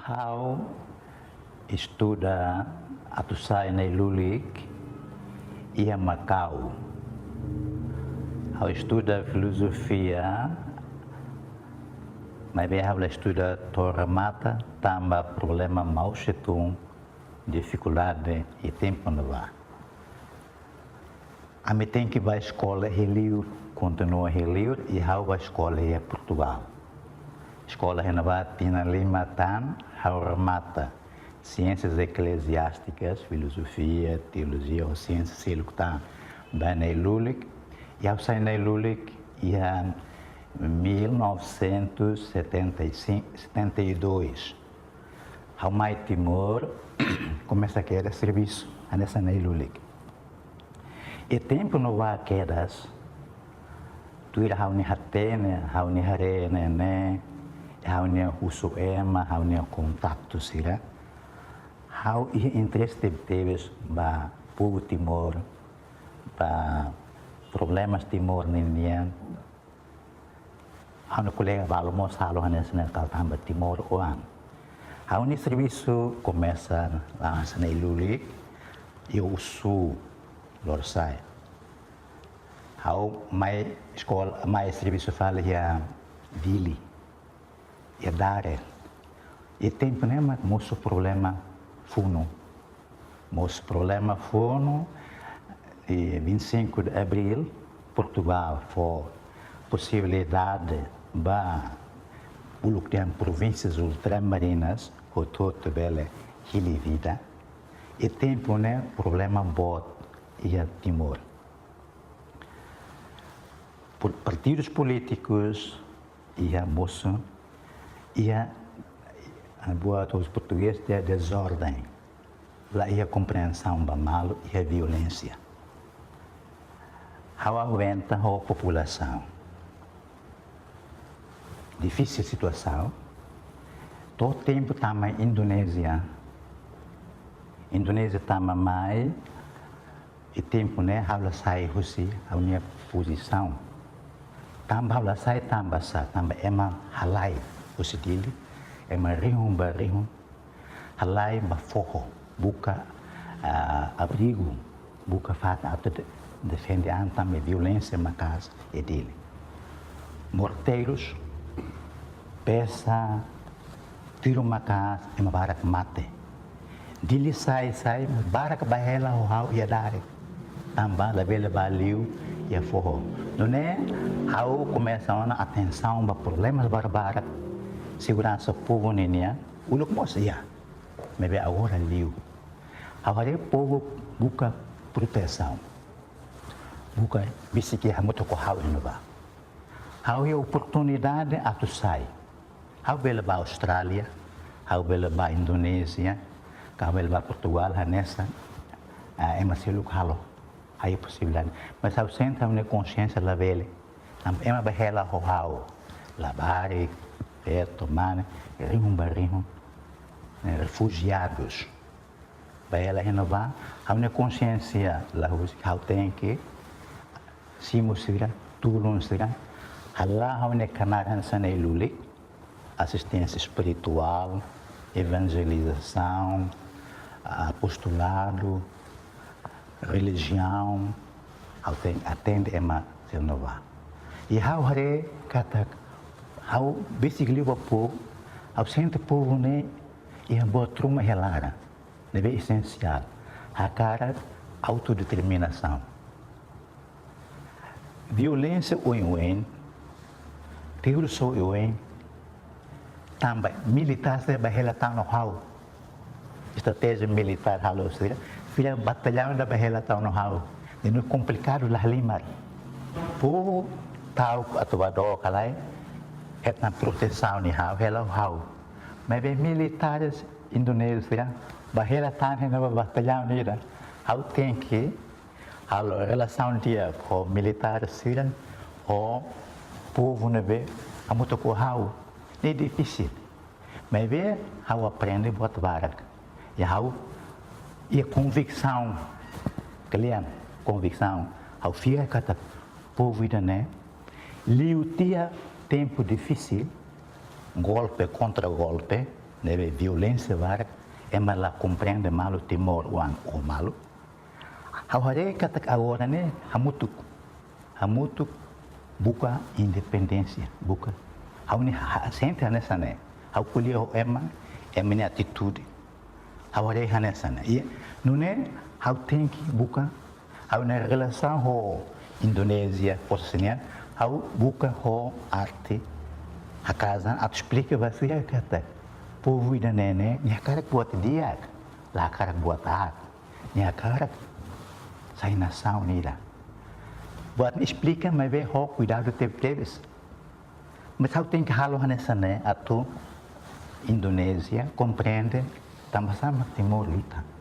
How estuda atusai na Lulik e a Macau. How estuda filosofia, mas bem how estuda Torre Mata, tamba problema mau setum, dificuldade e tempo não vá. A mim tem que vai à escola Helio, continua Helio e how vai à escola é Portugal. Escola renovada Tina Lima Tan, how mata ciências eclesiásticas, filosofia, teologia ou ciências siluctan, bem na Lulik e ao sair na Lulik e em 1972 ao Mai Timor começa a querer serviço nessa na Lulik. E tempo não vai quedas, tu ir ao nihatene, ao niharene, né? How ne usuema, how ne contato sira, how interesse teves ba povo Timor, ba problemas Timor ninian, how ne colega balmo salo hanes na kaltamba Timor oan, how ne serviço começa lá na Lulik e o sul lorsai, how mai escola mai serviço fala ya Vili e dare e tempo né mas moço problema funo e 25 de abril Portugal foi possibilidade ba pelo que tem províncias ultramarinas o todo bela vida e tempo né problema bot e a Timor por partidos políticos e a moço e a boa os portugueses de desordem, lá e a compreensão do mal e a violência. How aumenta a população. Difícil situação. Todo tempo também Indonésia também mais e tempo né how sai Rússia a minha posição. Também how sai também é uma halai o sedili é uma barrihum halai baforro buka abrigo buka fata até defende também violência na casa é dele morteiros peça tiro uma casa é uma barak mate dele sai barak bahela o hau ia dare também da bela baliu e a forro não é how começa a atenção para problemas barbaros segurança povo nenia o look mosia maybe agora liu agora povo busca proteção busca bicicleta moto com how inova how é oportunidade a tu sai how bela ba Austrália how bela ba Indonésia how bela ba Portugal nessa é uma look halo aí possibilidade mas how senta uma consciência la vele é uma behela how labare tomar barrihum refugiados para ela renovar a minha consciência lá how tem que se mostrar tudo mostrar lá a minha canal sana Lulik assistência espiritual evangelização apostolado religião how tem atende ema renovar e how hare kata how basically o povo ao centro povo né e a boa truma relara deve essencial a cara autodeterminação violência o em terrorismo o em também militar se bahela tá no how estratégia militar halo seja filha batalhão da bahela tá no how e no complicado lá limar povo tal atuado calai é na proteção de how mas bem militares indonésios bahela tá no batalhão nira how tem que a relação dia com militares sírios ou povo neve a muito com how é difícil mas bem how aprende bot barak e how e convicção cliente convicção how fica cada povo né liutia tempo difícil golpe contra golpe deve violência vara, é mas lá compreende malo temor o malo. Agora kata agora né, hamutu buka independência, buka. Hau ni sente nessa né, hau colheu é minha atitude. Agora é nessa né, e não é hau tem que buka, hau na relação com Indonésia, Oceania, hau buka com arte, a casa, a explica você kata. Povo da nene, minha cara buat dia, lá cara buat arte, minha cara sai nação nila. Buat explica, mas vê o cuidado teves. Mas eu tenho que falar nessa né, a tu Indonésia compreende, também sama Timor Leste.